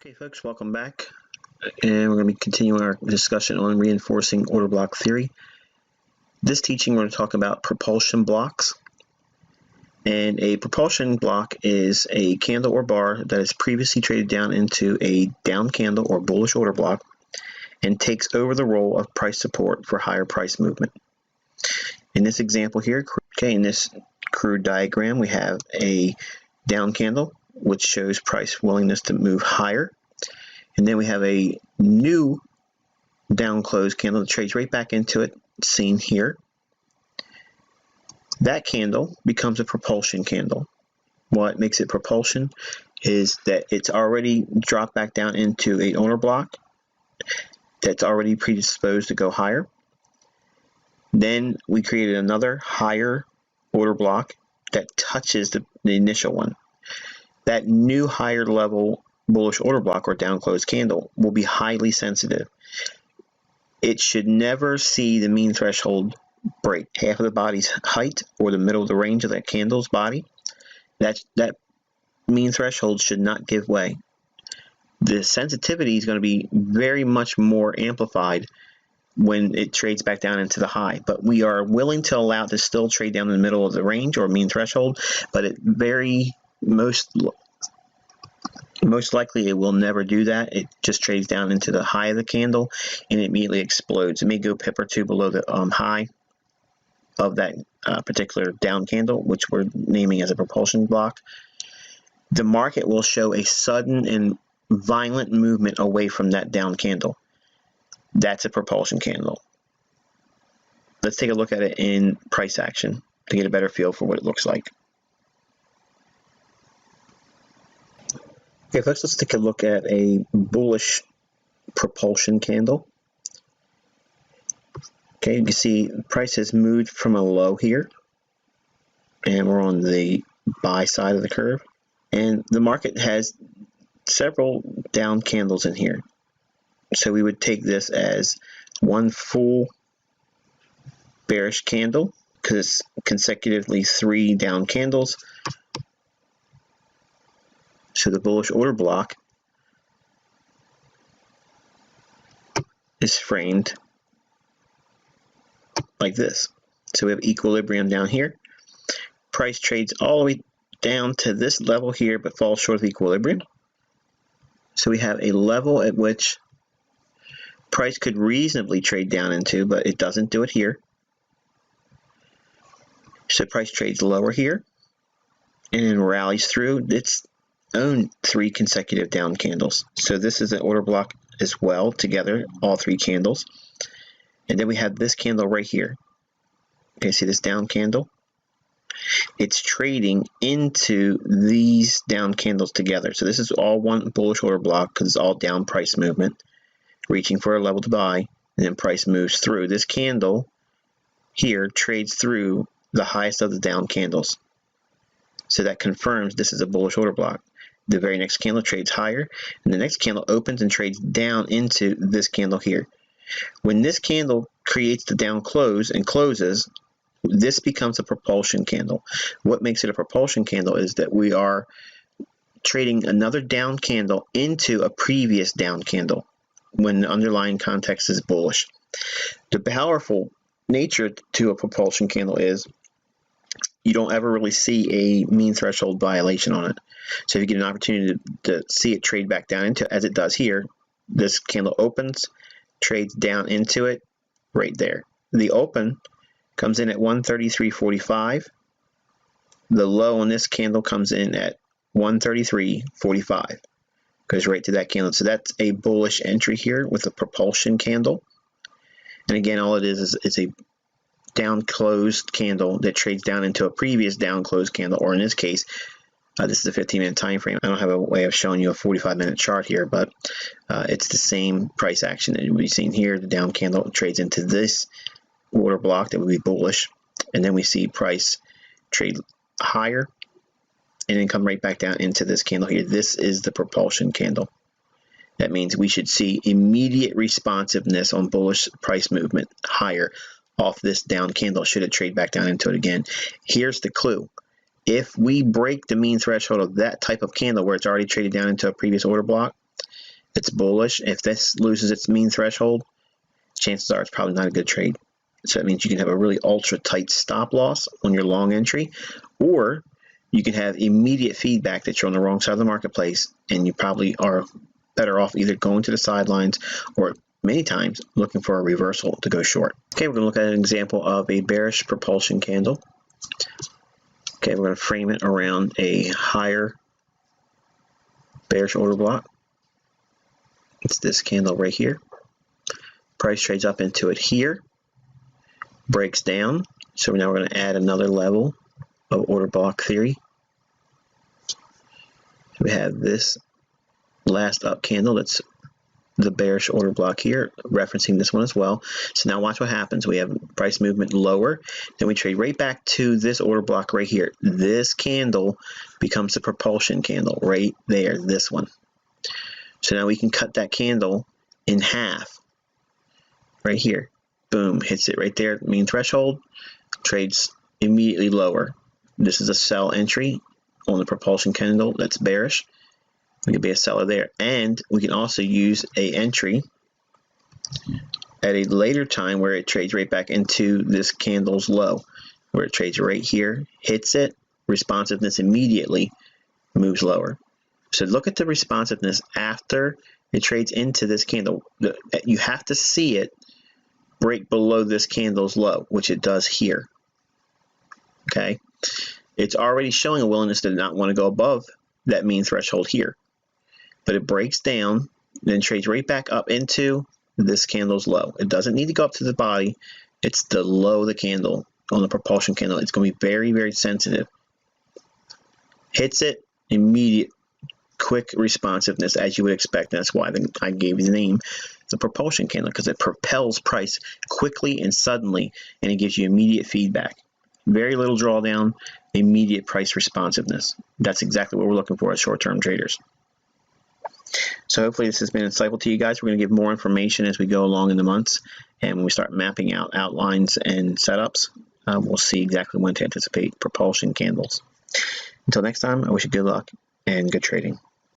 Okay, folks, welcome back. And we're going to be continuing our discussion on reinforcing order block theory. This teaching, we're going to talk about propulsion blocks. And a propulsion block is a candle or bar that is previously traded down into a down candle or bullish order block and takes over the role of price support for higher price movement. In this example here, okay, in this crude diagram, we have a down candle, which shows price willingness to move higher. And then we have a new down close candle that trades right back into it, seen here. That candle becomes a propulsion candle. What makes it propulsion is that it's already dropped back down into an order block that's already predisposed to go higher. Then we created another higher order block that touches the initial one. That new higher level bullish order block or down close candle will be highly sensitive. It should never see the mean threshold break half of the body's height or the middle of the range of that candle's body. That mean threshold should not give way. The sensitivity is going to be very much more amplified when it trades back down into the high, but we are willing to allow it to still trade down in the middle of the range or mean threshold, but it most likely it will never do that. It just trades down into the high of the candle and it immediately explodes. It may go pip or two below the high of that particular down candle, which we're naming as a propulsion block. The market will show a sudden and violent movement away from that down candle. That's a propulsion candle. Let's take a look at it in price action to get a better feel for what it looks like. Okay, let's take a look at a bullish propulsion candle. Okay, you can see price has moved from a low here, and we're on the buy side of the curve, and the market has several down candles in here. So we would take this as one full bearish candle because it's consecutively 3 down candles. So the bullish order block is framed like this. So we have equilibrium down here. Price trades all the way down to this level here, but falls short of equilibrium. So we have a level at which price could reasonably trade down into, but it doesn't do it here. So price trades lower here and then rallies through its own 3 consecutive down candles. So this is an order block as well, together, all 3 candles. And then we have this candle right here. Okay, see this down candle? It's trading into these down candles together. So this is all one bullish order block because it's all down price movement, reaching for a level to buy, and then price moves through. This candle here trades through the highest of the down candles. So that confirms this is a bullish order block. The very next candle trades higher, and the next candle opens and trades down into this candle here. When this candle creates the down close and closes, this becomes a propulsion candle. What makes it a propulsion candle is that we are trading another down candle into a previous down candle when the underlying context is bullish. The powerful nature to a propulsion candle is you don't ever really see a mean threshold violation on it. So if you get an opportunity to see it trade back down into, as it does here, this candle opens, trades down into it right there. The open comes in at 133.45. The low on this candle comes in at 133.45. Goes right to that candle. So that's a bullish entry here with a propulsion candle. And again, all it is a down closed candle that trades down into a previous down closed candle, or in this case, this is a 15-minute time frame. I don't have a way of showing you a 45-minute chart here, but it's the same price action that we've seen here. The down candle trades into this order block that would be bullish, and then we see price trade higher and then come right back down into this candle here. This is the propulsion candle. That means we should see immediate responsiveness on bullish price movement higher off this down candle should it trade back down into it again. Here's the clue. If we break the mean threshold of that type of candle where it's already traded down into a previous order block, It's bullish. If this loses its mean threshold, chances are it's probably not a good trade. So that means you can have a really ultra tight stop loss on your long entry, or you can have immediate feedback that you're on the wrong side of the marketplace, and you probably are better off either going to the sidelines or many times looking for a reversal to go short. Okay, we're going to look at an example of a bearish propulsion candle. Okay, we're going to frame it around a higher bearish order block. It's this candle right here. Price trades up into it here, breaks down. So now we're going to add another level of order block theory. We have this last up candle that's the bearish order block here, referencing this one as well. So now watch what happens. We have price movement lower, then we trade right back to this order block right here. This candle becomes the propulsion candle right there, this one. So now we can cut that candle in half right here. Boom, hits it right there, mean threshold, trades immediately lower. This is a sell entry on the propulsion candle that's bearish. We could be a seller there, and we can also use a entry at a later time where it trades right back into this candle's low, where it trades right here, hits it, responsiveness immediately moves lower. So look at the responsiveness after it trades into this candle. You have to see it break below this candle's low, which it does here. Okay, it's already showing a willingness to not want to go above that mean threshold here. But it breaks down, then trades right back up into this candle's low. It doesn't need to go up to the body. It's the low of the candle on the propulsion candle. It's going to be very, very sensitive. Hits it, immediate, quick responsiveness, as you would expect. That's why I gave the name the propulsion candle, because it propels price quickly and suddenly, and it gives you immediate feedback. Very little drawdown, immediate price responsiveness. That's exactly what we're looking for as short-term traders. So hopefully this has been insightful to you guys. We're going to give more information as we go along in the months, and when we start mapping out outlines and setups, we'll see exactly when to anticipate propulsion candles. Until next time, I wish you good luck and good trading.